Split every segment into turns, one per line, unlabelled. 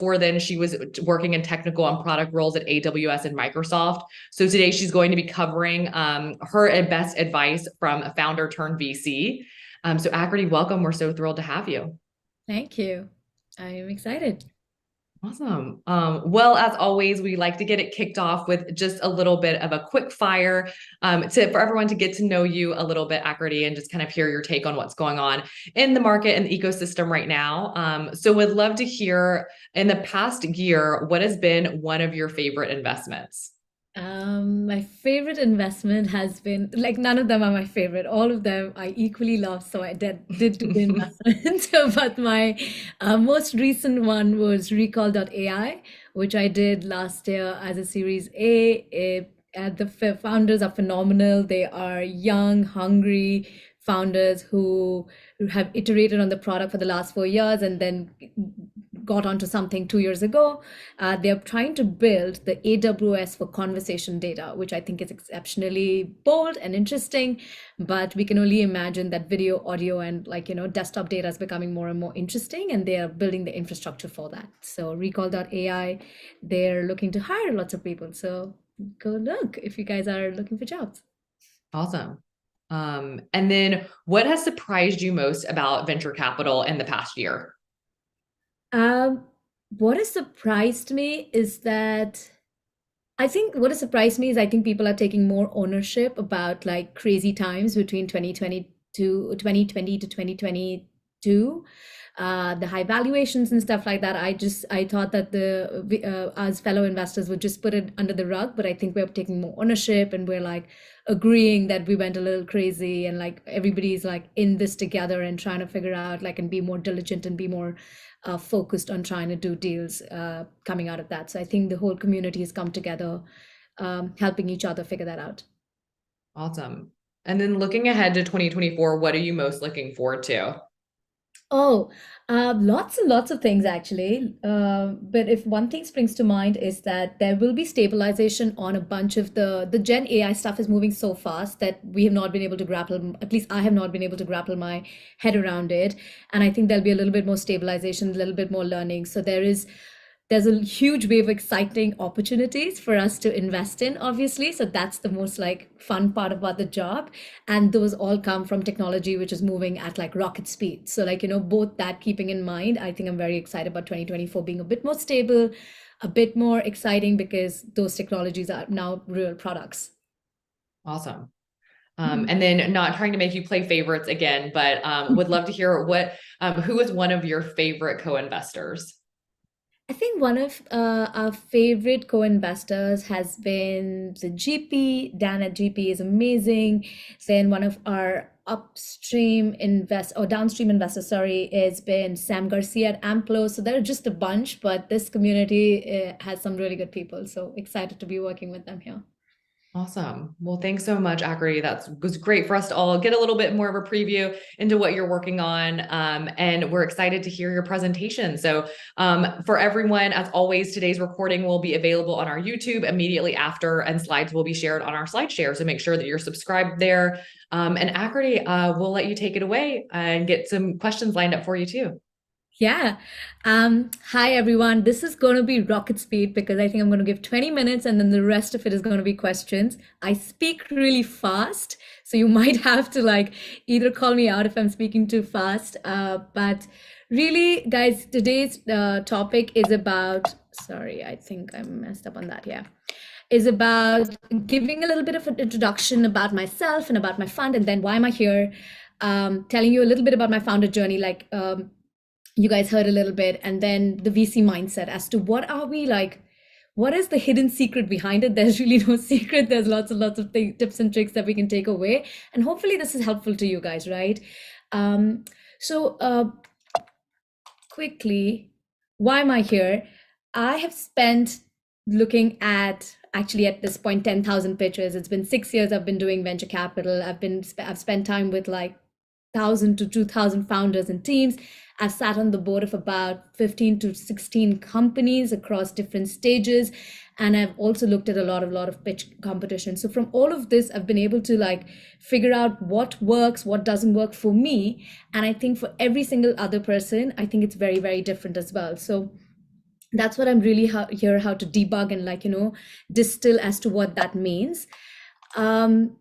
Before then, she was working in technical and product roles at AWS and Microsoft. So today she's going to be covering her best advice from a founder turned VC. So Akriti, welcome. We're so thrilled to have you.
Thank you. I am excited.
Awesome. Well, as always, we like to get it kicked off with just a little bit of a quick fire for everyone to get to know you a little bit, Akriti, and just kind of hear your take on what's going on in the market and the ecosystem right now. So would love to hear in the past year, what has been one of your favorite investments?
My favorite investment has been like none of them are my favorite. All of them I equally love, so I did do the investment. But my most recent one was Recall.ai, which I did last year as a Series A. The founders are phenomenal. They are young, hungry founders who have iterated on the product for the last 4 years and then got onto something 2 years ago. They're trying to build the AWS for conversation data, which I think is exceptionally bold and interesting. But we can only imagine that video, audio, and desktop data is becoming more and more interesting, and they are building the infrastructure for that. So Recall.ai, they're looking to hire lots of people. So go look if you guys are looking for jobs.
Awesome. And then what has surprised you most about venture capital in the past year?
Um, what has surprised me is that I think what has surprised me is I think people are taking more ownership about like crazy times between 2020 to 2022. The high valuations and stuff like that. I thought that as fellow investors would just put it under the rug, but I think we're taking more ownership and we're like agreeing that we went a little crazy and like everybody's like in this together and trying to figure out like and be more diligent and be more focused on trying to do deals coming out of that. So I think the whole community has come together, helping each other figure that out.
Awesome. And then looking ahead to 2024, what are you most looking forward to?
Oh, lots and lots of things actually. But if one thing springs to mind is that there will be stabilization on a bunch of the Gen AI stuff is moving so fast that we have not been able to grapple, at least I have not been able to grapple my head around it. And I think there'll be a little bit more stabilization, a little bit more learning. So there's a huge wave of exciting opportunities for us to invest in, obviously. So that's the most like fun part about the job. And those all come from technology, which is moving at like rocket speed. So like, both that keeping in mind, I think I'm very excited about 2024 being a bit more stable, a bit more exciting because those technologies are now real products.
Awesome. And then not trying to make you play favorites again, but would love to hear who is one of your favorite co-investors?
I think one of our favorite co-investors has been the GP. Dan at GP is amazing. Then one of our upstream invest or downstream investors, sorry, has been Sam Garcia at Amplo. So there are just a bunch, but this community has some really good people. So excited to be working with them here.
Awesome. Well, thanks so much, Akri. That was great for us to all get a little bit more of a preview into what you're working on. And we're excited to hear your presentation. So for everyone, as always, today's recording will be available on our YouTube immediately after, and slides will be shared on our SlideShare. So make sure that you're subscribed there. And Akri, we'll let you take it away and get some questions lined up for you too.
Yeah. Hi everyone. This is going to be rocket speed because I think I'm going to give 20 minutes and then the rest of it is going to be questions. I speak really fast, so you might have to like either call me out if I'm speaking too fast. But really, guys, today's topic is about, sorry, I think I messed up on that. Yeah. Is about giving a little bit of an introduction about myself and about my fund and then why am I here? Telling you a little bit about my founder journey, like you guys heard a little bit, and then the VC mindset as to what are we like, what is the hidden secret behind it? There's really no secret. There's lots and lots of tips and tricks that we can take away, and hopefully this is helpful to you guys, right? Um, so quickly, why am I here? I have spent looking at actually at this point 10,000 pitches. It's been 6 years I've been doing venture capital. I've spent time with like 1,000 to 2,000 founders and teams. I've sat on the board of about 15 to 16 companies across different stages. And I've also looked at a lot of pitch competition. So from all of this, I've been able to like figure out what works, what doesn't work for me. And I think for every single other person, I think it's very, very different as well. So That's what I'm really here how to debug and like, distill as to what that means. Um,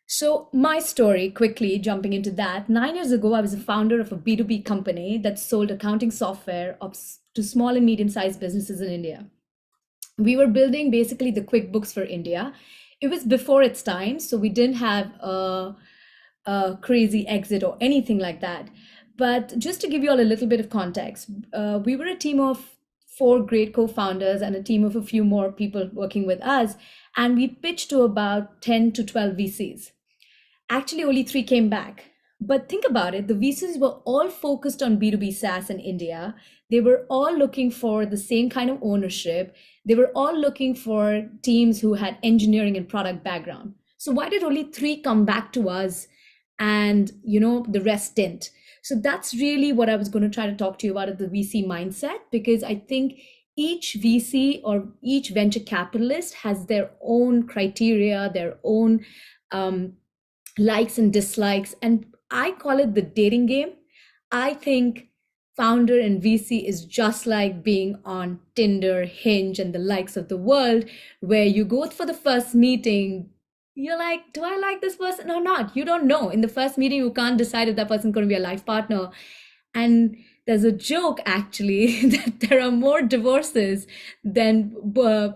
so my story, quickly jumping into that, 9 years ago, I was a founder of a B2B company that sold accounting software to small and medium-sized businesses in India. We were building basically the QuickBooks for India. It was before its time, so we didn't have a crazy exit or anything like that. But just to give you all a little bit of context, we were a team of four great co-founders and a team of a few more people working with us, and we pitched to about 10 to 12 VCs. Actually, only three came back. But think about it, the VCs were all focused on B2B SaaS in India. They were all looking for the same kind of ownership. They were all looking for teams who had engineering and product background. So why did only three come back to us and the rest didn't? So that's really what I was going to try to talk to you about at the VC mindset, because I think each VC or each venture capitalist has their own criteria, their own likes and dislikes, and I call it the dating game. I think founder and VC is just like being on Tinder, Hinge, and the likes of the world, where you go for the first meeting. You're like, do I like this person or not? You don't know. In the first meeting, you can't decide if that person's going to be a life partner. And there's a joke actually that there are more divorces than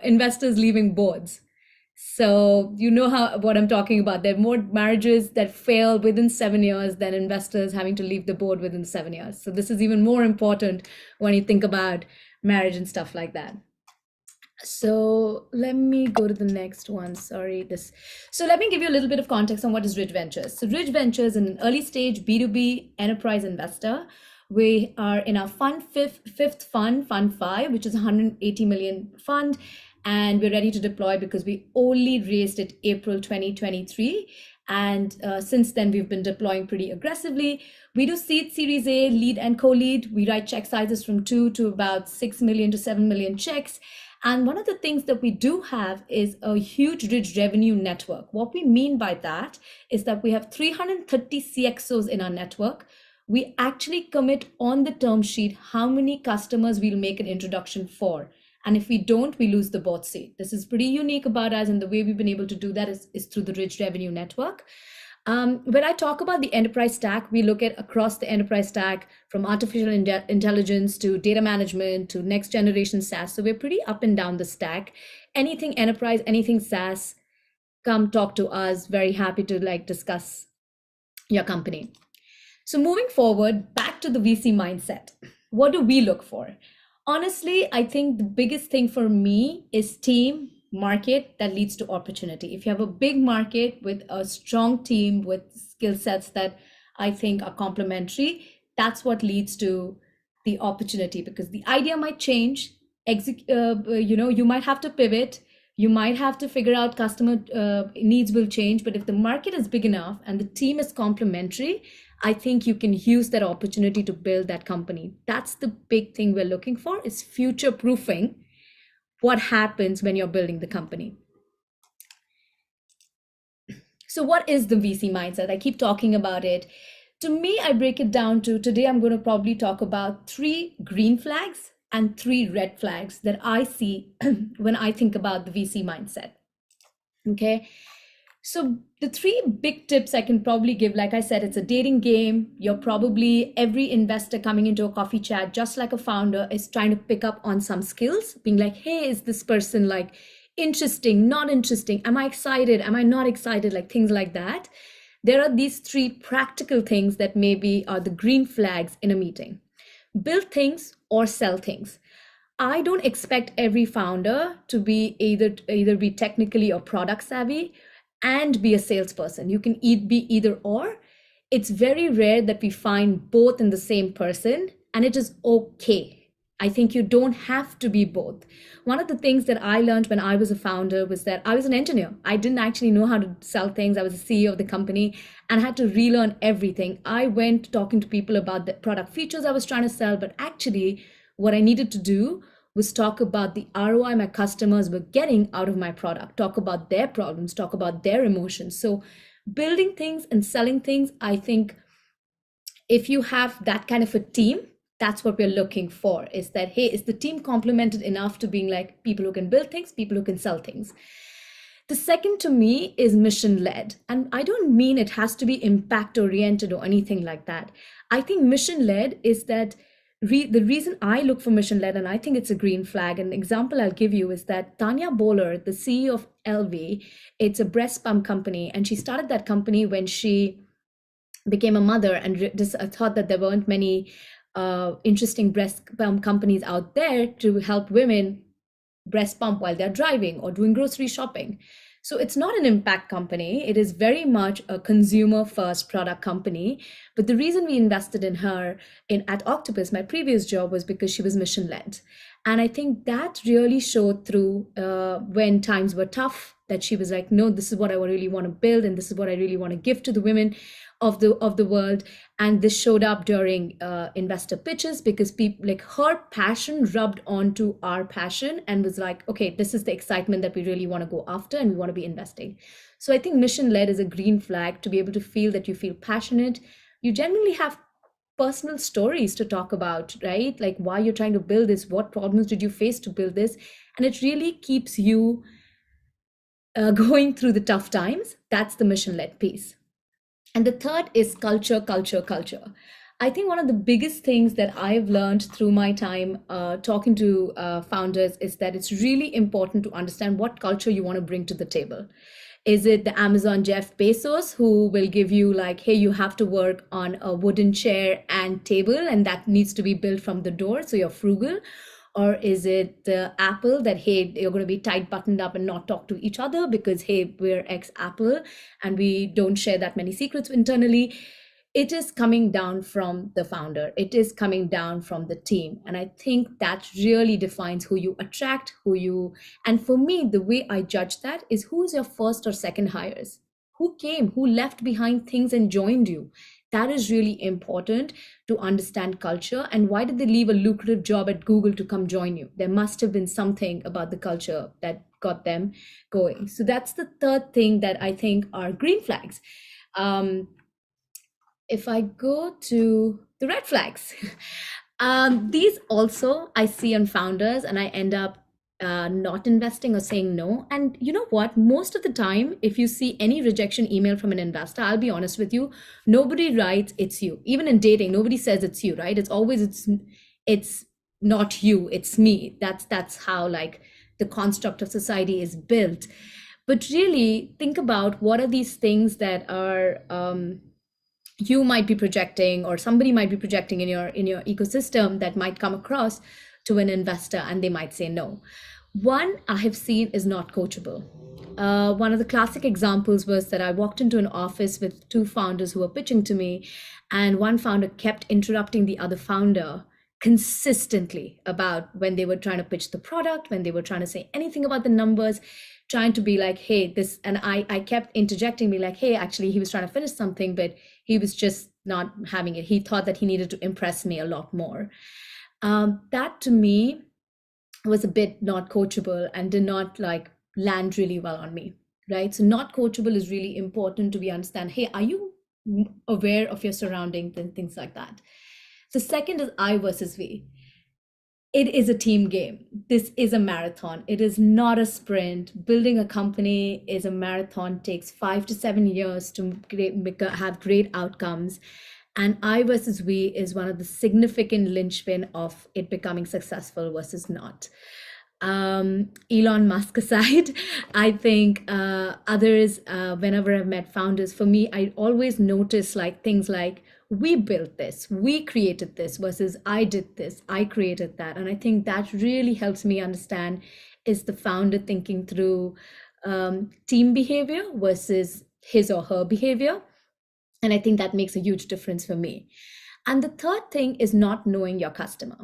investors leaving boards. So you know what I'm talking about. There are more marriages that fail within 7 years than investors having to leave the board within 7 years. So this is even more important when you think about marriage and stuff like that. So let me go to the next one. Sorry, this. So let me give you a little bit of context on what is Ridge Ventures. So Ridge Ventures is an early stage B2B enterprise investor. We are in our fifth fund, Fund 5, which is a 180 million fund. And we're ready to deploy because we only raised it April 2023. And since then, we've been deploying pretty aggressively. We do seed, Series A, lead, and co-lead. We write check sizes from 2 to about 6 million to 7 million checks. And one of the things that we do have is a huge Ridge revenue network. What we mean by that is that we have 330 CXOs in our network. We actually commit on the term sheet how many customers we'll make an introduction for. And if we don't, we lose the board seat. This is pretty unique about us, and the way we've been able to do that is through the Ridge revenue network. When I talk about the enterprise stack, we look at across the enterprise stack, from artificial intelligence to data management to next generation SaaS. So we're pretty up and down the stack. Anything enterprise, anything SaaS, come talk to us. Very happy to discuss your company. So moving forward, back to the VC mindset. What do we look for? Honestly, I think the biggest thing for me is team, market that leads to opportunity. If you have a big market with a strong team with skill sets that I think are complementary, that's what leads to the opportunity, because the idea might change. You might have to pivot. You might have to figure out customer needs will change. But if the market is big enough and the team is complementary, I think you can use that opportunity to build that company. That's the big thing we're looking for, is future proofing what happens when you're building the company. So what is the VC mindset? I keep talking about it. To me, I break it down to, today I'm going to probably talk about 3 green flags and 3 red flags that I see when I think about the VC mindset. Okay. So the 3 big tips I can probably give, like I said, it's a dating game. You're probably, every investor coming into a coffee chat, just like a founder, is trying to pick up on some skills, being like, hey, is this person interesting, not interesting? Am I excited? Am I not excited? Things like that. There are these 3 practical things that maybe are the green flags in a meeting. Build things or sell things. I don't expect every founder to be either be technically or product savvy and be a salesperson. You can be either or. It's very rare that we find both in the same person, and it is okay. I think you don't have to be both. One of the things that I learned when I was a founder was that I was an engineer. I didn't actually know how to sell things. I was the CEO of the company and had to relearn everything. I went talking to people about the product features I was trying to sell, but actually what I needed to do was talk about the ROI my customers were getting out of my product, talk about their problems, talk about their emotions. So building things and selling things, I think if you have that kind of a team, that's what we're looking for, is that, hey, is the team complemented enough to being like people who can build things, people who can sell things? The second to me is mission led. And I don't mean it has to be impact oriented or anything like that. I think mission led is that the reason I look for mission led, and I think it's a green flag. An example I'll give you is that Tanya Bowler, the CEO of LV, it's a breast pump company, and she started that company when she became a mother and just thought that there weren't many interesting breast pump companies out there to help women breast pump while they're driving or doing grocery shopping. So it's not an impact company. It is very much a consumer first product company. But the reason we invested in her at Octopus, my previous job, was because she was mission led. And I think that really showed through when times were tough, that she was like, no, this is what I really want to build, and this is what I really want to give to the women of the world. And this showed up during investor pitches, because people, like, her passion rubbed onto our passion and was like, okay, this is the excitement that we really want to go after and we want to be investing. So I think mission led is a green flag, to be able to feel that you feel passionate. You generally have personal stories to talk about, right? Like why you're trying to build this, what problems did you face to build this, and it really keeps you going through the tough times. That's the mission led piece. And the third is culture, culture, culture. I think one of the biggest things that I've learned through my time talking to founders is that it's really important to understand what culture you want to bring to the table. Is it the Amazon Jeff Bezos, who will give you like, hey, you have to work on a wooden chair and table, and that needs to be built from the door, so you're frugal? Or is it the Apple that, hey, you're going to be tight buttoned up and not talk to each other because, hey, we're ex-Apple and we don't share that many secrets internally? It is coming down from the founder. It is coming down from the team. And I think that really defines who you attract, and for me, the way I judge that is who's your first or second hires? Who came, who left behind things and joined you? That is really important to understand culture. And why did they leave a lucrative job at Google to come join you? There must have been something about the culture that got them going. So that's the third thing that I think are green flags. If I go to the red flags, these also I see on founders, and I end up not investing or saying no. And you know what? Most of the time, if you see any rejection email from an investor, I'll be honest with you, nobody writes it's you. Even in dating, nobody says it's you, right? It's always it's not you, it's me. That's how like the construct of society is built. But really think about what are these things that are you might be projecting, or somebody might be projecting in your ecosystem, that might come across to an investor and they might say no. One I have seen is not coachable. One of the classic examples was that I walked into an office with two founders who were pitching to me, and one founder kept interrupting the other founder consistently about when they were trying to pitch the product, when they were trying to say anything about the numbers, trying to be like, hey, this, and I kept interjecting, me like, hey, actually, he was trying to finish something, but he was just not having it. He thought that he needed to impress me a lot more. That to me was a bit not coachable and did not like land really well on me, right? So not coachable is really important to be understand, hey, are you aware of your surroundings and things like that? So second is I versus we. It is a team game. This is a marathon. It is not a sprint. Building a company is a marathon, takes 5 to 7 years to have great outcomes. And I versus we is one of the significant linchpin of it becoming successful versus not. Elon Musk aside, I think others, whenever I've met founders, for me, I always notice like things like, we built this, we created this, versus I did this, I created that. And I think that really helps me understand, is the founder thinking through team behavior versus his or her behavior? And I think that makes a huge difference for me. And the third thing is not knowing your customer.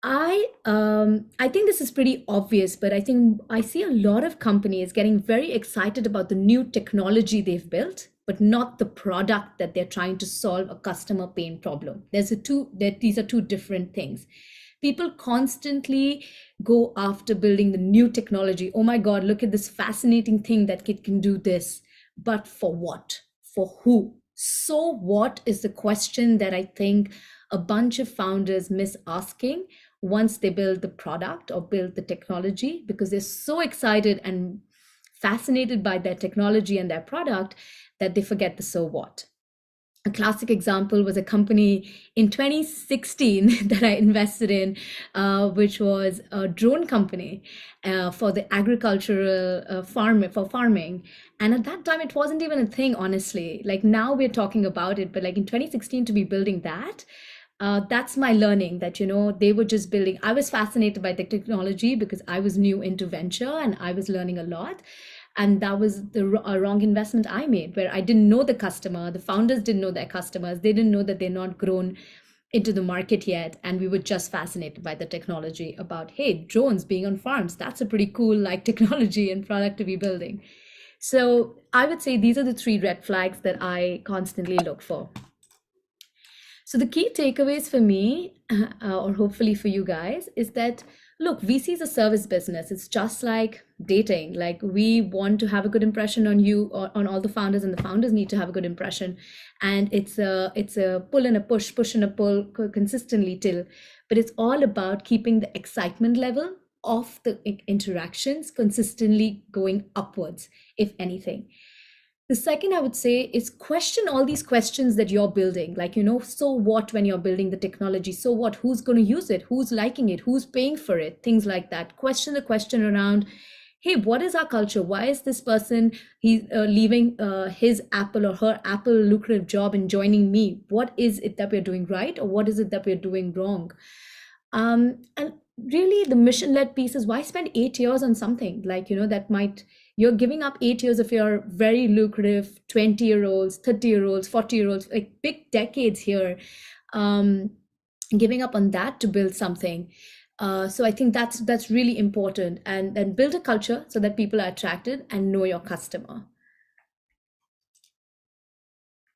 I think this is pretty obvious, but I think I see a lot of companies getting very excited about the new technology they've built, but not the product that they're trying to solve a customer pain problem. These are two different things. People constantly go after building the new technology. Oh my God, look at this fascinating thing that it can do this. But for what? For who? So what is the question that I think a bunch of founders miss asking once they build the product or build the technology, because they're so excited and fascinated by their technology and their product that they forget the so what. A classic example was a company in 2016 that I invested in, which was a drone company for the agricultural farming. And at that time, it wasn't even a thing, honestly. Like now we're talking about it, but like in 2016 to be building that, that's my learning that, they were just building. I was fascinated by the technology because I was new into venture and I was learning a lot. And that was the wrong investment I made, where I didn't know the customer. The founders didn't know their customers. They didn't know that they're not grown into the market yet. And we were just fascinated by the technology about, hey, drones being on farms, that's a pretty cool like technology and product to be building. So I would say these are the 3 red flags that I constantly look for. So the key takeaways for me, or hopefully for you guys, is that look, VC is a service business. It's just like dating. Like we want to have a good impression on you, or on all the founders, and the founders need to have a good impression. And it's a pull and a push and a pull consistently till. But it's all about keeping the excitement level of the interactions consistently going upwards, if anything. The second I would say is question all these questions that you're building. Like, so what when you're building the technology? So what? Who's going to use it? Who's liking it? Who's paying for it? Things like that. Question the question around, hey, what is our culture? Why is this person he's leaving his Apple or her Apple lucrative job and joining me? What is it that we're doing right, or what is it that we're doing wrong? And really, the mission-led piece is why spend 8 years on something like that might. You're giving up 8 years of your very lucrative 20-year-olds, 30-year-olds, 40-year-olds, like big decades here, giving up on that to build something. So I think that's really important. And then build a culture so that people are attracted and know your customer.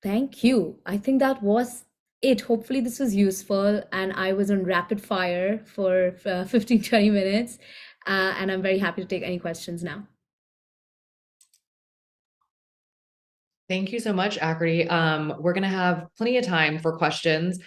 Thank you. I think that was it. Hopefully this was useful, and I was on rapid fire for 15, 20 minutes. And I'm very happy to take any questions now.
Thank you so much, Akriti. We're going to have plenty of time for questions.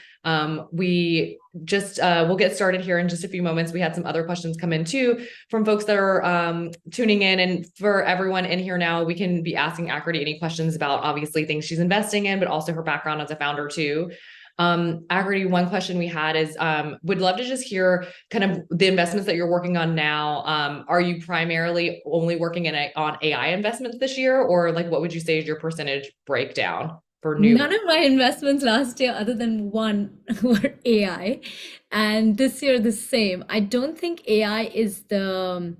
We just we'll get started here in just a few moments. We had some other questions come in too from folks that are tuning in, and for everyone in here now, we can be asking Akriti any questions about obviously things she's investing in, but also her background as a founder too. Akriti, one question we had is, would love to just hear kind of the investments that you're working on now. Are you primarily only working on AI investments this year, or like what would you say is your percentage breakdown for new?
None of my investments last year, other than one, were AI. And this year, the same. I don't think AI is the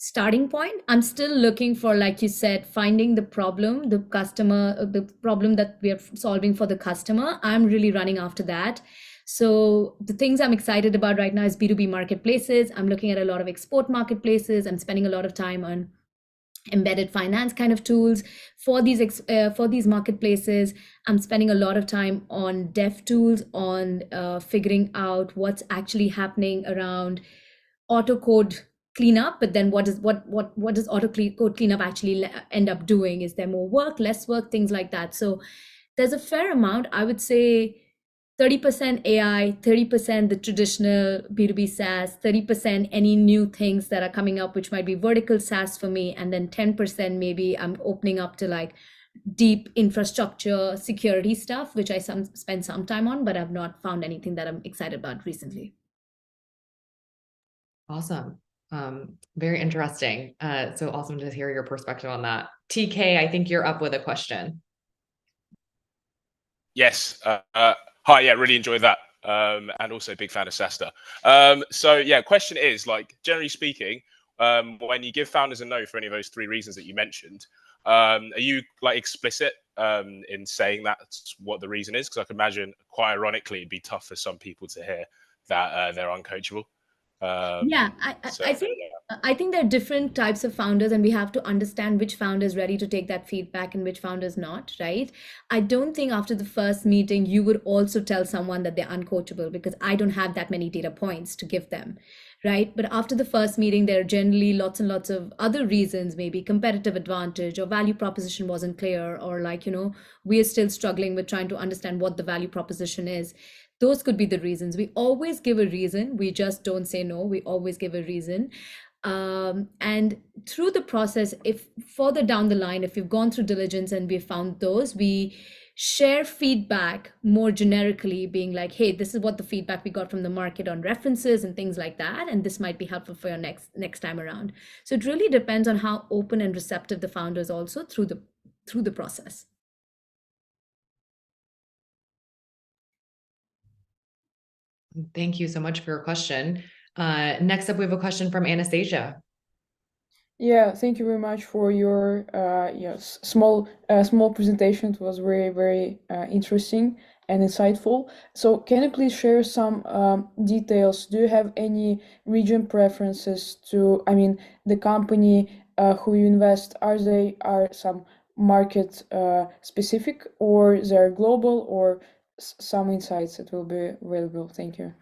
starting point. I'm still looking for, like you said, finding the problem, the customer, the problem that we are solving for the customer. I'm really running after that. So the things I'm excited about right now is B2B marketplaces. I'm looking at a lot of export marketplaces. I'm spending a lot of time on embedded finance kind of tools for these marketplaces. I'm spending a lot of time on dev tools, on figuring out what's actually happening around auto code cleanup. But then what does auto code cleanup actually end up doing? Is there more work, less work, things like that? So there's a fair amount. I would say 30% AI, 30% the traditional B2B SaaS, 30% any new things that are coming up, which might be vertical SaaS for me, and then 10% maybe I'm opening up to like deep infrastructure security stuff, which I spend some time on, but I've not found anything that I'm excited about recently.
Awesome. Very interesting. So awesome to hear your perspective on that. TK, I think you're up with a question.
Yes. Hi. Yeah, really enjoyed that. And also big fan of SaaStr. So yeah, question is, like, generally speaking, when you give founders a no for any of those 3 reasons that you mentioned, are you like explicit in saying that's what the reason is? Because I can imagine, quite ironically, it'd be tough for some people to hear that they're uncoachable.
Yeah, I think there are different types of founders, and we have to understand which founder is ready to take that feedback and which founder is not, right? I don't think after the first meeting you would also tell someone that they're uncoachable, because I don't have that many data points to give them, right? But after the first meeting, there are generally lots and lots of other reasons, maybe competitive advantage or value proposition wasn't clear, or like, we are still struggling with trying to understand what the value proposition is. Those could be the reasons. We always give a reason. We just don't say no. We always give a reason. And through the process, if further down the line, if we've gone through diligence and we found those, we share feedback more generically, being like, hey, this is what the feedback we got from the market on references and things like that, and this might be helpful for your next time around. So it really depends on how open and receptive the founders also through the process.
Thank you so much for your question. Next up, we have a question from Anastasia.
Yeah, thank you very much for your small presentation. It was very, very interesting and insightful. So can you please share some details? Do you have any region preferences to, I mean, the company who you invest, are some market specific, or they're global, or some insights that will be available? Thank you.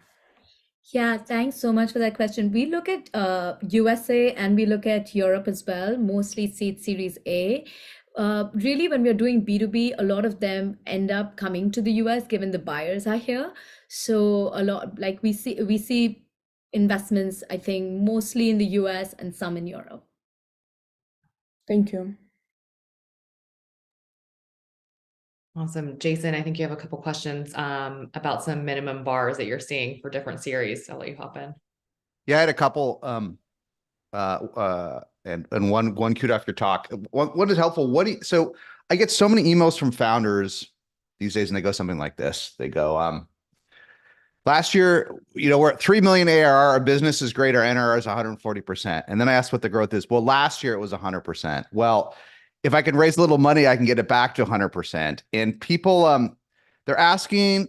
Yeah, thanks so much for that question. We look at USA and we look at Europe as well, mostly seed Series A. Really, when we're doing B2B, a lot of them end up coming to the US given the buyers are here. So a lot, like we see investments, I think, mostly in the US and some in Europe.
Thank you.
Awesome. Jason, I think you have a couple questions about some minimum bars that you're seeing for different series. I'll let you hop in.
Yeah, I had a couple, and one queued after talk. What is helpful? So I get so many emails from founders these days, and they go something like this. They go, last year, we're at 3 million ARR. Our business is great. Our NRR is 140%. And then I asked what the growth is. Well, last year it was 100%. Well, if I can raise a little money, I can get it back to 100%. And people, they're asking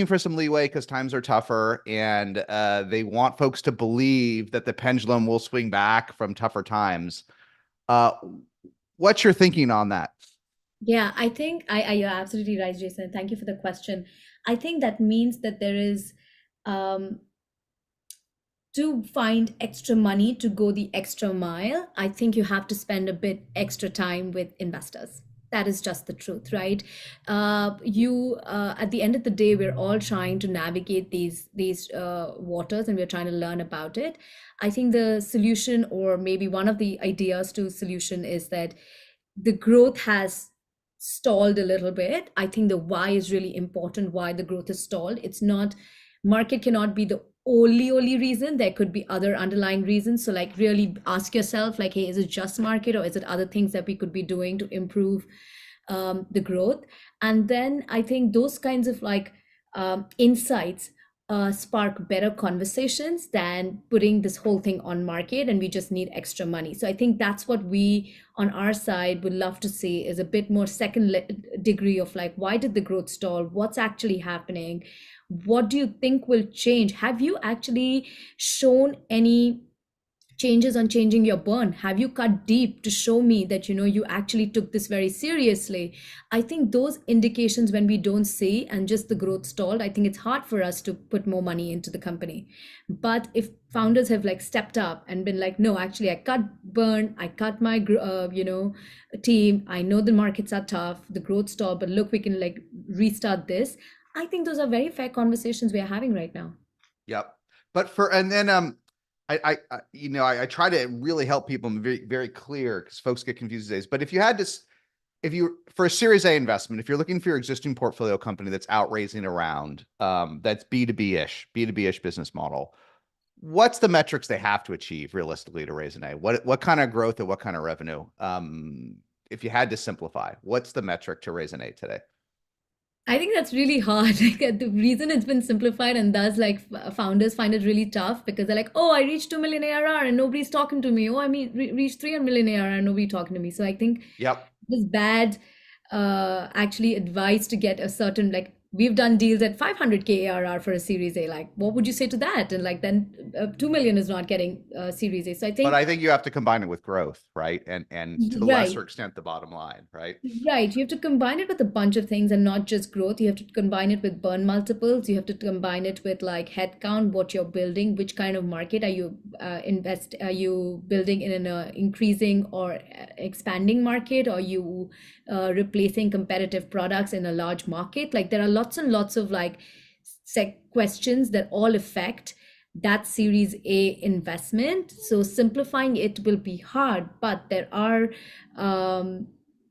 for some leeway because times are tougher, and they want folks to believe that the pendulum will swing back from tougher times. What's your thinking on that?
Yeah, I think you're absolutely right, Jason. Thank you for the question. I think that means that there is to find extra money to go the extra mile, I think you have to spend a bit extra time with investors. That is just the truth, right? At the end of the day, we're all trying to navigate these waters, and we're trying to learn about it. I think the solution, or maybe one of the ideas to solution, is that the growth has stalled a little bit. I think the why is really important, why the growth is stalled. It's not, market cannot be the only reason. There could be other underlying reasons. So like really ask yourself, like, hey, is it just market, or is it other things that we could be doing to improve the growth? And then I think those kinds of insights spark better conversations than putting this whole thing on market and we just need extra money. So I think that's what we on our side would love to see, is a bit more second degree of like, why did the growth stall? What's actually happening? What do you think will change? Have you actually shown any changes on changing your burn? Have you cut deep to show me that you actually took this very seriously? I think those indications, when we don't see and just the growth stalled, I think it's hard for us to put more money into the company. But if founders have stepped up and been like, no, actually I cut burn, I cut my team, I know the markets are tough, the growth stalled, but look, we can restart this. I think those are very fair conversations we are having right now.
Yep. I try to really help people and be very, very clear, because folks get confused these days. But for a Series A investment, if you're looking for your existing portfolio company that's out raising around, that's B2B-ish business model, what's the metrics they have to achieve realistically to raise an A? What kind of growth and what kind of revenue? If you had to simplify, what's the metric to raise an A today?
I think that's really hard. The reason it's been simplified, and thus founders find it really tough, because they're like, oh, I reached 2 million ARR and nobody's talking to me. Oh, I reached 300 million ARR and nobody's talking to me. So I think it's bad actually advice to get a certain, we've done deals at 500K ARR for a Series A. What would you say to that? And then 2 million is not getting Series A. So I think
you have to combine it with growth, right? And to the lesser extent, the bottom line, right?
Right. You have to combine it with a bunch of things, and not just growth. You have to combine it with burn multiples. You have to combine it with headcount, what you're building, which kind of market are you building in an increasing or expanding market? Or are you replacing competitive products in a large market? There are lots and lots of questions that all affect that Series A investment. So simplifying it will be hard, but there are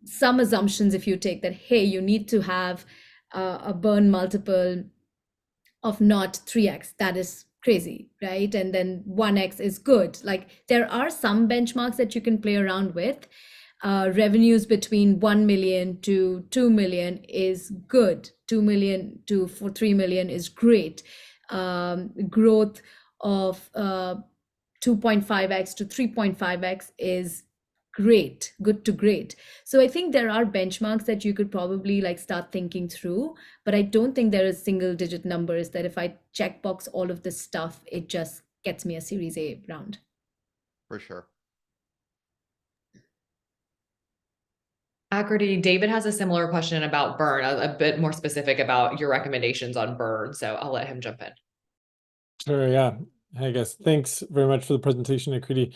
some assumptions if you take that, hey, you need to have a burn multiple of not 3x. That is crazy, right? And then 1x is good. Like there are some benchmarks that you can play around with. Revenues between 1 million to 2 million is good. 2 million to 3 million is great. Growth of 2.5x to 3.5x is great, good to great. So I think there are benchmarks that you could probably like start thinking through, but I don't think there is single digit numbers that if I checkbox all of this stuff, it just gets me a Series A round.
For sure.
Akriti, David has a similar question about burn, a bit more specific about your recommendations on burn. So I'll let him jump in.
Sure, yeah. Hey guys, thanks very much for the presentation, Akriti.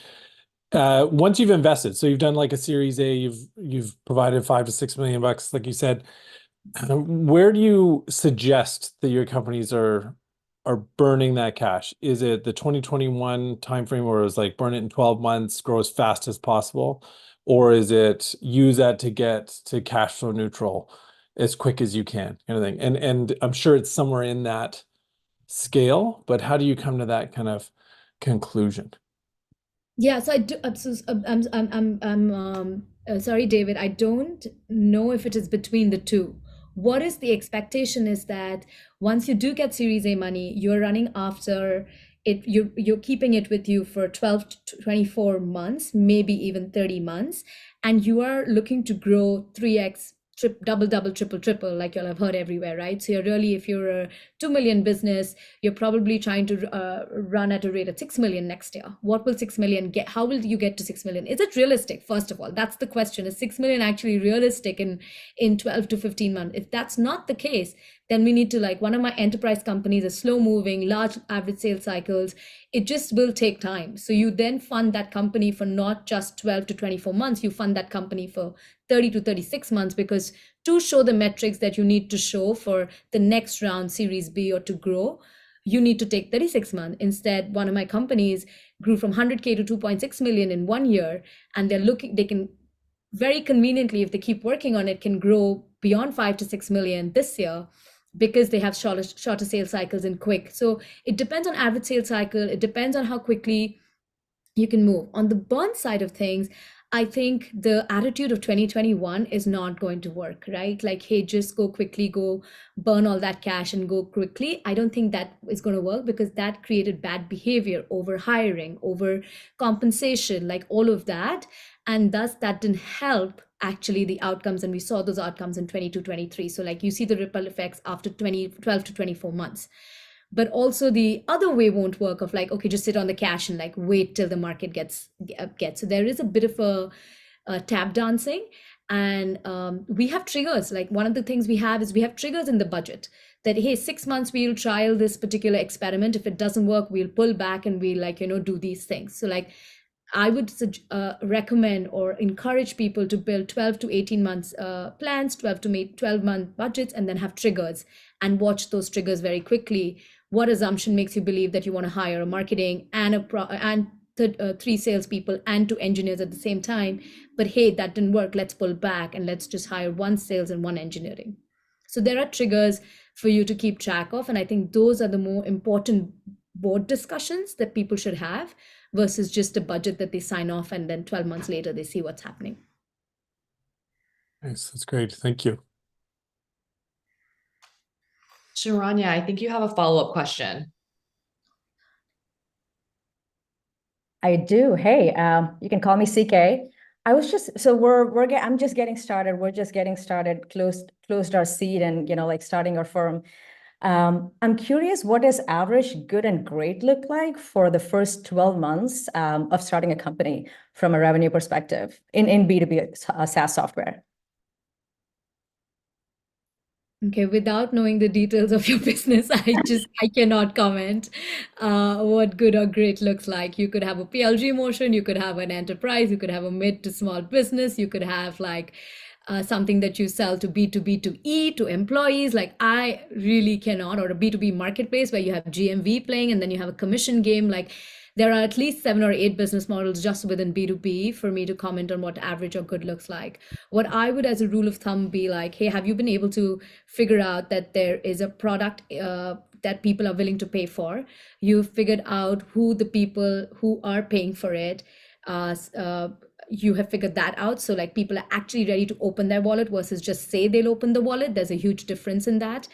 Once you've invested, so you've done like a Series A, you've provided $5 to $6 million, like you said. Where do you suggest that your companies are burning that cash? Is it the 2021 timeframe where it was like burn it in 12 months, grow as fast as possible? Or is it use that to get to cash flow neutral as quick as you can, kind of thing? And I'm sure it's somewhere in that scale, but how do you come to that kind of conclusion?
Yeah, so I do. Sorry, David. I don't know if it is between the two. What is the expectation is that once you do get Series A money, you're running after it. You're keeping it with you for 12 to 24 months, maybe even 30 months, and you are looking to grow 3x. Double, triple, like you'll have heard everywhere, right? So you're really, if you're a 2 million business, you're probably trying to run at a rate of 6 million next year. What will 6 million get? How will you get to 6 million? Is it realistic? First of all, that's the question. Is 6 million actually realistic in 12 to 15 months? If that's not the case, then we need to, like, one of my enterprise companies is slow moving, large average sales cycles. It just will take time. So you then fund that company for not just 12 to 24 months, you fund that company for 30 to 36 months, because to show the metrics that you need to show for the next round Series B or to grow, you need to take 36 months. Instead, one of my companies grew from 100K to 2.6 million in 1 year, and they can very conveniently, if they keep working on it, can grow beyond 5 to 6 million this year, because they have shorter sales cycles and quick. So it depends on average sales cycle. It depends on how quickly you can move. On the burn side of things, I think the attitude of 2021 is not going to work, right? Like, hey, just go quickly, go burn all that cash and go quickly. I don't think that is going to work, because that created bad behavior, over hiring, over compensation, like all of that. And thus that didn't help actually the outcomes. And we saw those outcomes in 22, 23. So like you see the ripple effects after 12 to 24 months. But also the other way won't work, of like, okay, just sit on the cash and like wait till the market gets. So there is a bit of a tap dancing, and we have triggers. Like, one of the things we have triggers in the budget that, hey, 6 months we'll trial this particular experiment. If it doesn't work, we'll pull back and we'll, like, do these things. So like, I would recommend or encourage people to build 12 to 18 months plans, 12-month budgets, and then have triggers and watch those triggers very quickly. What assumption makes you believe that you want to hire a marketing and 3 salespeople and 2 engineers at the same time? But hey, that didn't work. Let's pull back and let's just hire 1 sales and 1 engineering. So there are triggers for you to keep track of. And I think those are the more important board discussions that people should have, versus just a budget that they sign off and then 12 months later they see what's happening.
Nice, that's great. Thank you.
Sharanya, I think you have a follow-up question.
I do. Hey, you can call me CK. I was just, so I'm just getting started. We're just getting started, closed our seed and, like starting our firm. I'm curious, what does average, good, and great look like for the first 12 months of starting a company from a revenue perspective in B2B SaaS software?
Okay, without knowing the details of your business, I cannot comment what good or great looks like. You could have a PLG motion, you could have an enterprise, you could have a mid to small business, you could have like something that you sell to B2B to E to employees. Like I really cannot, or a B2B marketplace where you have GMV playing and then you have a commission game. Like there are at least 7 or 8 business models just within B2B for me to comment on what average or good looks like. What I would, as a rule of thumb, be like, hey, have you been able to figure out that there is a product that people are willing to pay for? You've figured out who the people who are paying for it. You have figured that out. So like people are actually ready to open their wallet versus just say they'll open the wallet. There's a huge difference in that.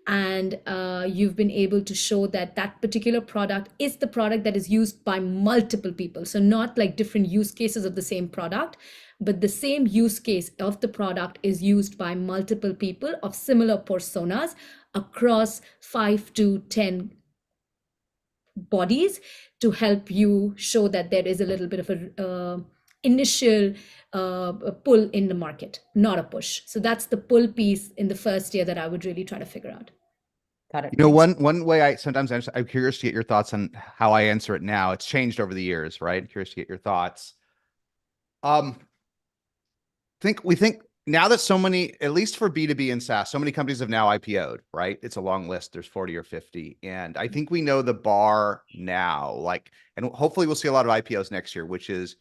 And you've been able to show that that particular product is the product that is used by multiple people. So not like different use cases of the same product, but the same use case of the product is used by multiple people of similar personas across 5 to 10 bodies to help you show that there is a little bit of a initial pull in the market, not a push. So that's the pull piece in the first year that I would really try to figure out.
Got it.
You know, one way I sometimes answer, I'm curious to get your thoughts on how I answer it now. It's changed over the years, right? I'm curious to get your thoughts. We think now that so many, at least for B2B and SaaS, so many companies have now IPO'd, right? It's a long list. There's 40 or 50. And I think we know the bar now, like, and hopefully we'll see a lot of IPOs next year, which is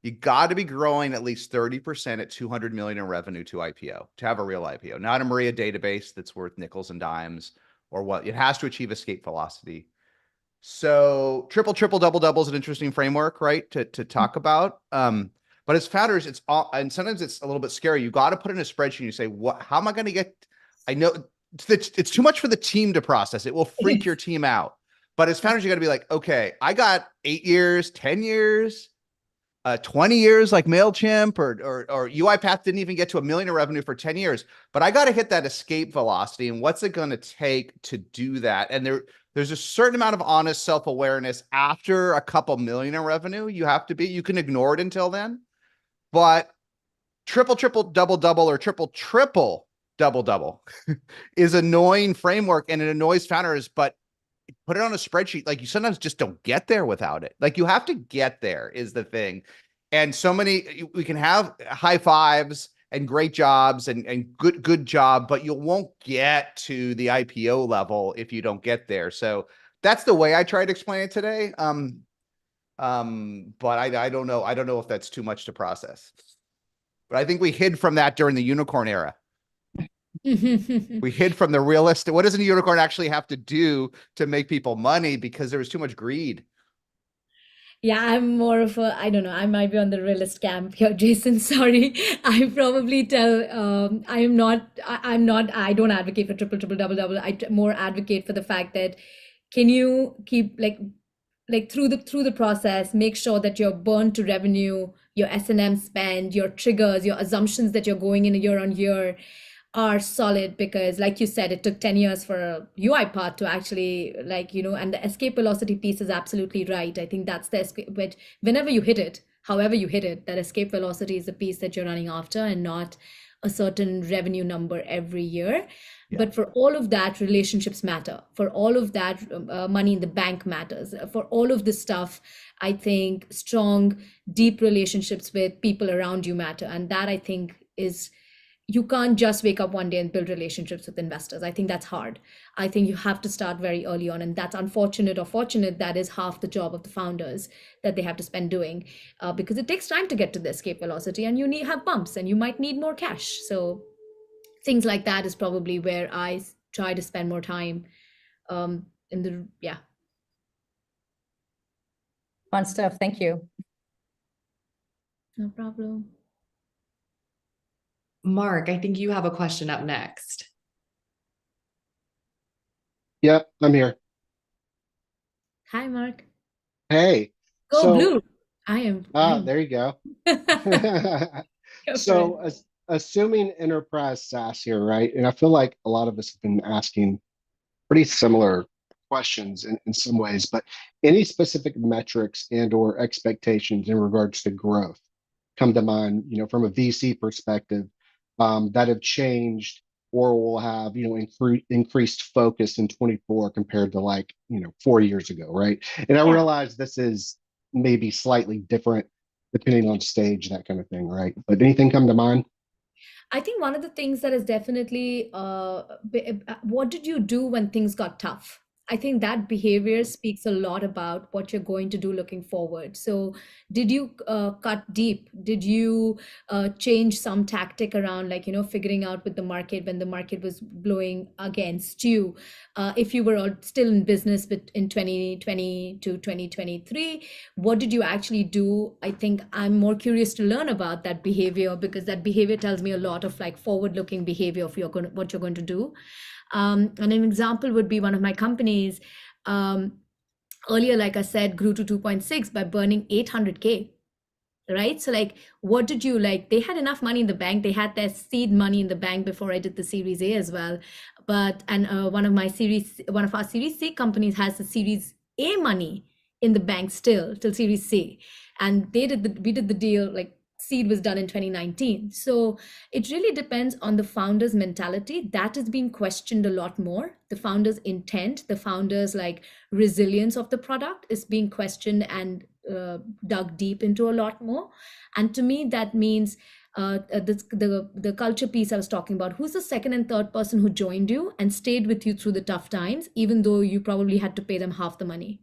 you got to be growing at least 30% at 200 million in revenue to IPO, to have a real IPO, not a Maria database that's worth nickels and dimes or what. It has to achieve escape velocity. So triple, double is an interesting framework, right? To talk about. But as founders, it's all, and sometimes it's a little bit scary. You got to put in a spreadsheet and you say, what, how am I going to get, I know it's too much for the team to process. It will freak your team out. But as founders, you got to be like, okay, I got 8 years, 10 years, 20 years like MailChimp or UiPath didn't even get to $1 million in revenue for 10 years, but I got to hit that escape velocity. And what's it going to take to do that? And there's a certain amount of honest self-awareness after a couple million in revenue. You can ignore it until then, but triple, double, or triple, double is annoying framework and it annoys founders, but put it on a spreadsheet. Like you sometimes just don't get there without it. Like you have to get there is the thing. And so many, we can have high fives and great jobs and good job, but you won't get to the IPO level if you don't get there. So that's the way I tried to explain it today. But I don't know. I don't know if that's too much to process, but I think we hid from that during the unicorn era. We hid from the realistic. What does a unicorn actually have to do to make people money? Because there was too much greed.
Yeah, I'm more of a, I don't know, I might be on the realist camp here, Jason. Sorry. I probably tell, I don't advocate for triple, double. I more advocate for the fact that can you keep like through the process, make sure that your burn to revenue, your S&M spend, your triggers, your assumptions that you're going in year on year are solid, because like you said, it took 10 years for a UiPath to actually and the escape velocity piece is absolutely right. I think that's the escape, but whenever you hit it, however you hit it, that escape velocity is the piece that you're running after and not a certain revenue number every year. Yeah. But for all of that, relationships matter. For all of that, money in the bank matters. For all of this stuff, I think strong, deep relationships with people around you matter. And that I think is, you can't just wake up one day and build relationships with investors. I think that's hard. I think you have to start very early on, and that's unfortunate or fortunate. That is half the job of the founders that they have to spend doing, because it takes time to get to the escape velocity, and you have bumps, and you might need more cash. So things like that is probably where I try to spend more time. Fun
stuff. Thank you.
No problem.
Mark, I think you have a question up next.
Yep, I'm here.
Hi, Mark.
Hey.
Go blue. I am.
There you go. So assuming enterprise SaaS here, right? And I feel like a lot of us have been asking pretty similar questions in some ways, but any specific metrics and or expectations in regards to growth come to mind, from a VC perspective, that have changed or will have, increased focus in 24 compared to 4 years ago, right? And I realize this is maybe slightly different depending on stage, that kind of thing, right? But anything come to mind?
I think one of the things that is definitely what did you do when things got tough? I think that behavior speaks a lot about what you're going to do looking forward. So, did you cut deep? Did you change some tactic around, like, figuring out with the market when the market was blowing against you? If you were still in business in 2020 to 2023, what did you actually do? I think I'm more curious to learn about that behavior, because that behavior tells me a lot of like forward-looking behavior of what you're going to do. And an example would be one of my companies earlier, like I said, grew to 2.6 by burning 800K. Right. So like, what did you like? They had enough money in the bank. They had their seed money in the bank before I did the Series A as well. And one of our Series C companies has the Series A money in the bank still till Series C. And we did the deal, like seed was done in 2019. So it really depends on the founder's mentality. That is being questioned a lot more. The founder's intent, the founder's like resilience of the product is being questioned and dug deep into a lot more. And to me, that means the culture piece I was talking about. Who's the second and third person who joined you and stayed with you through the tough times, even though you probably had to pay them half the money?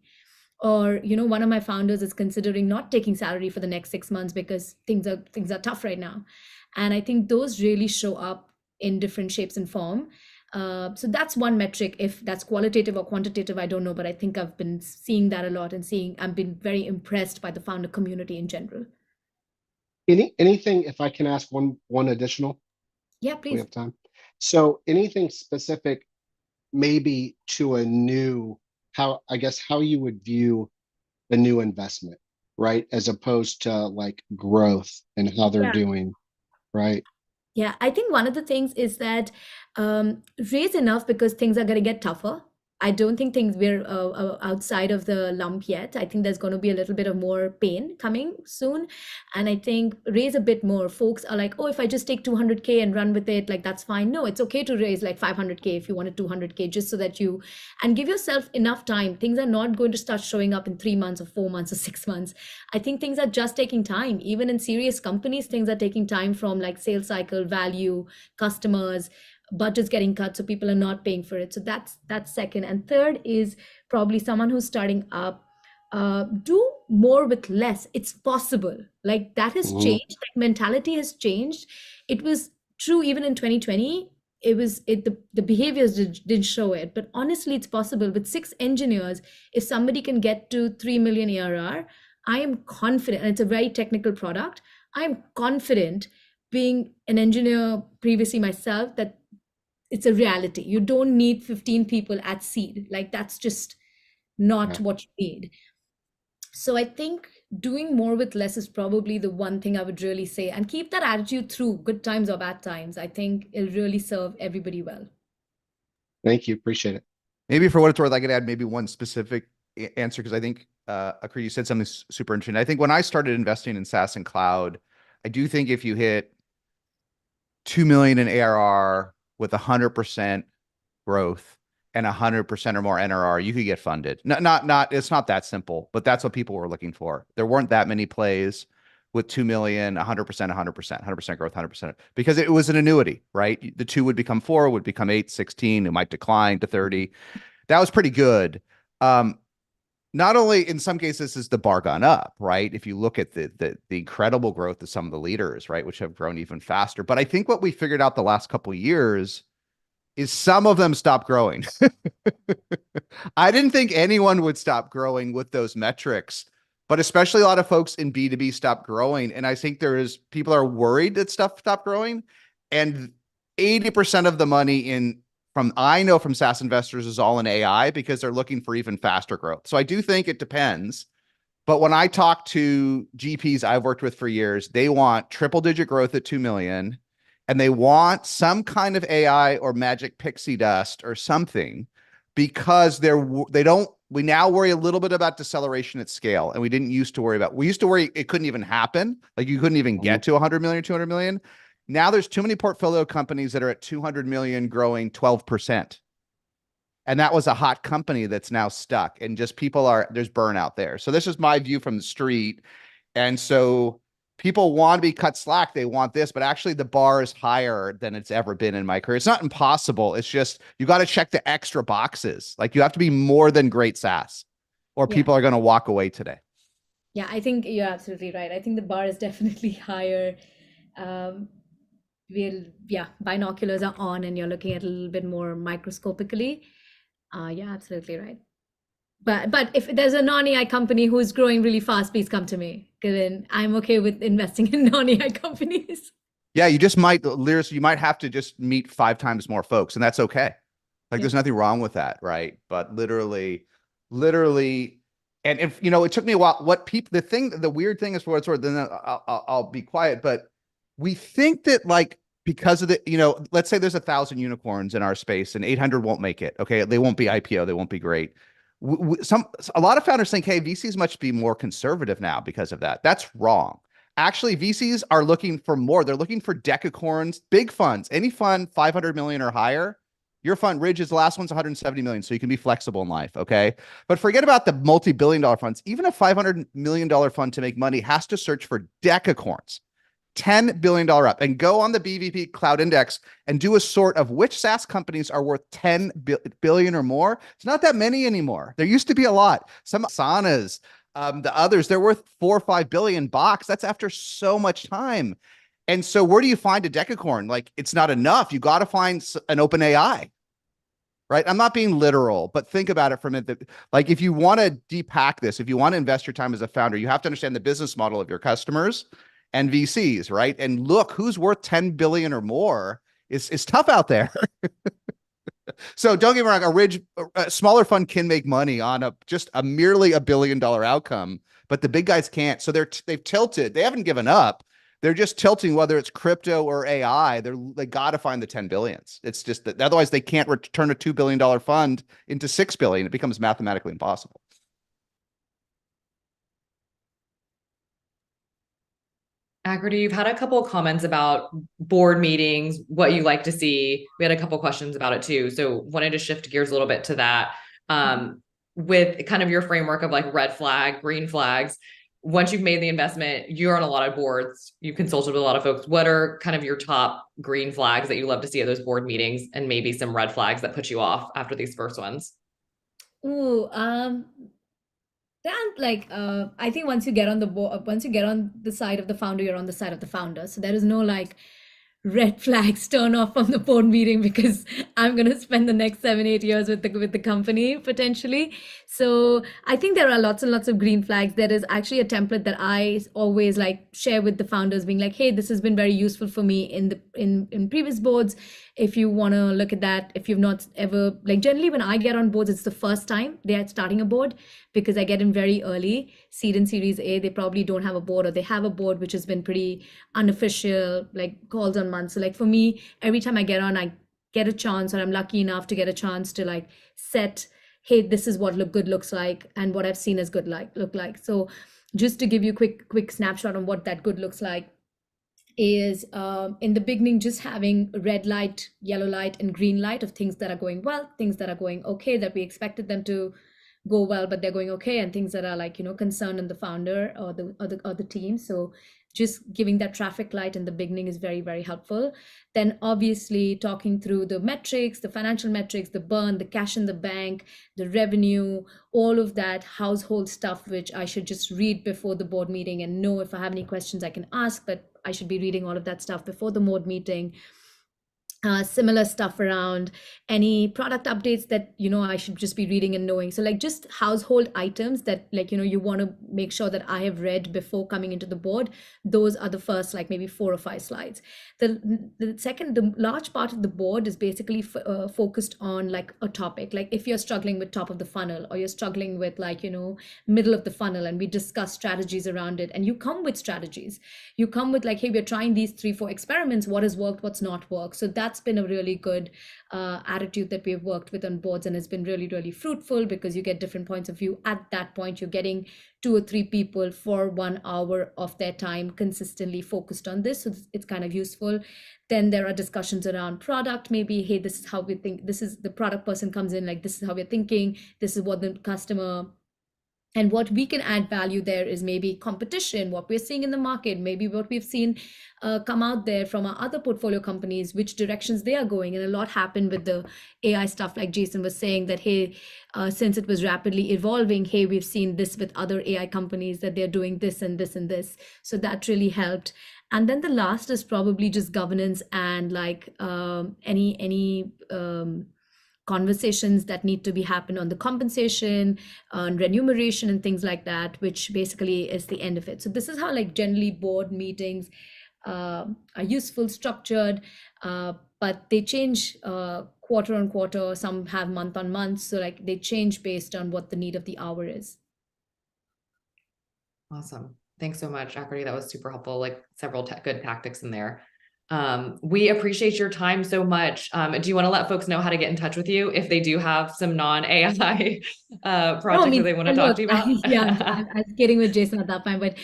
Or, one of my founders is considering not taking salary for the next 6 months because things are tough right now. And I think those really show up in different shapes and form. So that's one metric. If that's qualitative or quantitative, I don't know, but I think I've been seeing that a lot and I've been very impressed by the founder community in general.
Anything, if I can ask one additional?
Yeah,
We
please.
have time. So anything specific, maybe to a new, how you would view the new investment, right? As opposed to like growth and how they're
Yeah.
doing, right?
Yeah, I think one of the things is that raise enough because things are going to get tougher. I don't think we're outside of the lump yet. I think there's going to be a little bit of more pain coming soon. And I think raise a bit more. Folks are like, oh, if I just take 200K and run with it, like that's fine. No, it's okay to raise like 500K if you wanted 200K, just so that and give yourself enough time. Things are not going to start showing up in 3 months or 4 months or 6 months. I think things are just taking time. Even in serious companies, things are taking time, from like sales cycle, value, customers, budgets getting cut, so people are not paying for it. So that's second. And third is probably someone who's starting up, do more with less. It's possible. Like that has changed. Like mentality has changed. It was true even in 2020. The behaviors didn't show it, but honestly, it's possible. With 6 engineers, if somebody can get to 3 million ARR, I am confident, and it's a very technical product. I am confident, being an engineer previously myself, that it's a reality. You don't need 15 people at seed. Like that's just not what you need. So I think doing more with less is probably the one thing I would really say, and keep that attitude through good times or bad times. I think it'll really serve everybody well.
Thank you. Appreciate it.
Maybe for what it's worth, I could add maybe one specific answer, because I think, Akriti, you said something super interesting. I think when I started investing in SaaS and cloud, I do think if you hit 2 million in ARR with 100% growth and 100% or more NRR, you could get funded. It's not that simple, but that's what people were looking for. There weren't that many plays with 2 million, 100% growth, 100%, because it was an annuity, right? The 2 would become 4, would become 8, 16, it might decline to 30. That was pretty good. Not only in some cases is the bar gone up, right? If you look at the incredible growth of some of the leaders, right, which have grown even faster. But I think what we figured out the last couple of years is some of them stopped growing. I didn't think anyone would stop growing with those metrics, but especially a lot of folks in B2B stopped growing. And I think people are worried that stuff stopped growing. And 80% of the money I know from SaaS investors is all in AI, because they're looking for even faster growth. So I do think it depends. But when I talk to GPs I've worked with for years, they want triple-digit growth at 2 million, and they want some kind of AI or magic pixie dust or something, because we now worry a little bit about deceleration at scale. And we used to worry it couldn't even happen. Like you couldn't even get to 100 million, 200 million. Now there's too many portfolio companies that are at 200 million growing 12%. And that was a hot company that's now stuck, and just there's burnout there. So this is my view from the street. And so people want to be cut slack. They want this, but actually the bar is higher than it's ever been in my career. It's not impossible. It's just, you got to check the extra boxes. Like you have to be more than great SaaS or
Yeah.
people are going to walk away today.
Yeah, I think you're absolutely right. I think the bar is definitely higher. Binoculars are on and you're looking at a little bit more microscopically. Yeah, absolutely right. But if there's a non-AI company who's growing really fast, please come to me. Because then I'm okay with investing in non-AI companies.
Yeah, you might have to just meet 5 times more folks, and that's okay. Like
Yeah.
there's nothing wrong with that, right? But literally, and if it took me a while. The weird thing is, for what it's worth, then I'll be quiet. But we think that like because of the, let's say there's 1,000 unicorns in our space and 800 won't make it. Okay, they won't be IPO, they won't be great. A lot of founders think, hey, VCs must be more conservative now because of that. That's wrong. Actually, VCs are looking for more. They're looking for decacorns, big funds. Any fund 500 million or higher. Your fund, Ridge, is the last one's 170 million, so you can be flexible in life, okay? But forget about the multi-billion-dollar funds. Even a $500 million fund to make money has to search for decacorns, $10 billion up, and go on the BVP Cloud Index and do a sort of which SaaS companies are worth 10 billion or more. It's not that many anymore. There used to be a lot. Some Asanas, the others, they're worth 4 or 5 billion bucks. That's after so much time. And so where do you find a decacorn? Like, it's not enough. You got to find an OpenAI, right? I'm not being literal, but think about it for a minute. Like, if you want to depack this, if you want to invest your time as a founder, you have to understand the business model of your customers and VCs, right? And look, who's worth 10 billion or more is tough out there. So don't get me wrong, a smaller fund can make money on just a merely $1 billion outcome, but the big guys can't. So they've tilted. They haven't given up. They're just tilting, whether it's crypto or AI. They got to find the 10 billions. It's just that otherwise they can't return a $2 billion fund into 6 billion. It becomes mathematically impossible.
Akriti, you've had a couple of comments about board meetings, what you like to see. We had a couple of questions about it too. So wanted to shift gears a little bit to that. With kind of your framework of like red flag, green flags. Once you've made the investment, you're on a lot of boards, you've consulted with a lot of folks. What are kind of your top green flags that you love to see at those board meetings, and maybe some red flags that put you off after these first ones?
Ooh, I think once you get on the board, once you get on the side of the founder, you're on the side of the founder. So there is no like red flags turn off from the board meeting because I'm going to spend the next 7-8 years with the company potentially. So I think there are lots and lots of green flags. There is actually a template that I always like share with the founders, being like, hey, this has been very useful for me in previous boards. If you want to look at that, if you've not ever, like generally when I get on boards, it's the first time they're starting a board because I get in very early. Seed and Series A, they probably don't have a board, or they have a board which has been pretty unofficial, like calls on months. So like for me, every time I get on, I get a chance, or I'm lucky enough to get a chance to like set, hey, this is what good looks like and what I've seen as good look like. So just to give you a quick snapshot on what that good looks like is in the beginning, just having red light, yellow light, and green light of things that are going well, things that are going okay, that we expected them to go well, but they're going okay, and things that are like, concern in the founder or the team. So just giving that traffic light in the beginning is very, very helpful. Then obviously talking through the metrics, the financial metrics, the burn, the cash in the bank, the revenue, all of that household stuff, which I should just read before the board meeting and know if I have any questions I can ask, but I should be reading all of that stuff before the board meeting. Similar stuff around any product updates that I should just be reading and knowing. So like just household items that like you want to make sure that I have read before coming into the board. Those are the first like maybe 4 or 5 slides. The second, the large part of the board is basically focused on like a topic. Like if you're struggling with top of the funnel, or you're struggling with like middle of the funnel, and we discuss strategies around it, and you come with strategies. You come with like, hey, we're trying these 3-4 experiments. What has worked? What's not worked? So that's been a really good attitude that we've worked with on boards, and it's been really, really fruitful because you get different points of view. At that point, you're getting 2 or 3 people for 1 hour of their time consistently focused on this. So it's kind of useful. Then there are discussions around product. Maybe, hey, this is how we think. This is the product person comes in, like, this is how we're thinking. This is what the customer And what we can add value there is maybe competition, what we're seeing in the market, maybe what we've seen come out there from our other portfolio companies, which directions they are going. And a lot happened with the AI stuff, like Jason was saying, that, hey, since it was rapidly evolving, hey, we've seen this with other AI companies that they're doing this and this and this. So that really helped. And then the last is probably just governance and like any conversations that need to be happen on the compensation, on remuneration and things like that, which basically is the end of it. So this is how like generally board meetings are useful, structured, but they change quarter on quarter. Some have month on month. So like they change based on what the need of the hour is.
Awesome. Thanks so much, Akriti. That was super helpful, like several good tactics in there. We appreciate your time so much. Do you want to let folks know how to get in touch with you if they do have some non-AI projects that they want to talk to you about?
Yeah, I was kidding with Jason at that point, but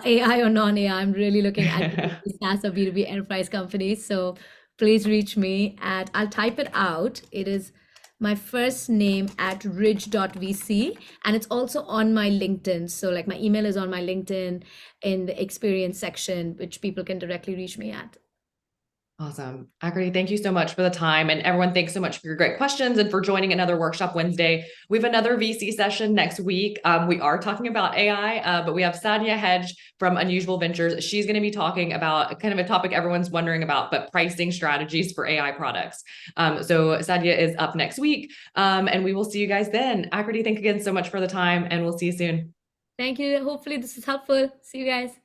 AI or non-AI, I'm really looking at SaaS or B2B enterprise companies. So please reach me at, I'll type it out. It is my first name at ridge.vc, and it's also on my LinkedIn. So like my email is on my LinkedIn in the experience section, which people can directly reach me at.
Awesome. Akriti, thank you so much for the time. And everyone, thanks so much for your great questions and for joining another Workshop Wednesday. We have another VC session next week. We are talking about AI, but we have Sadia Hedge from Unusual Ventures. She's going to be talking about kind of a topic everyone's wondering about, but pricing strategies for AI products. So Sadia is up next week, and we will see you guys then. Akriti, thank you again so much for the time, and we'll see you soon.
Thank you. Hopefully this is helpful. See you guys.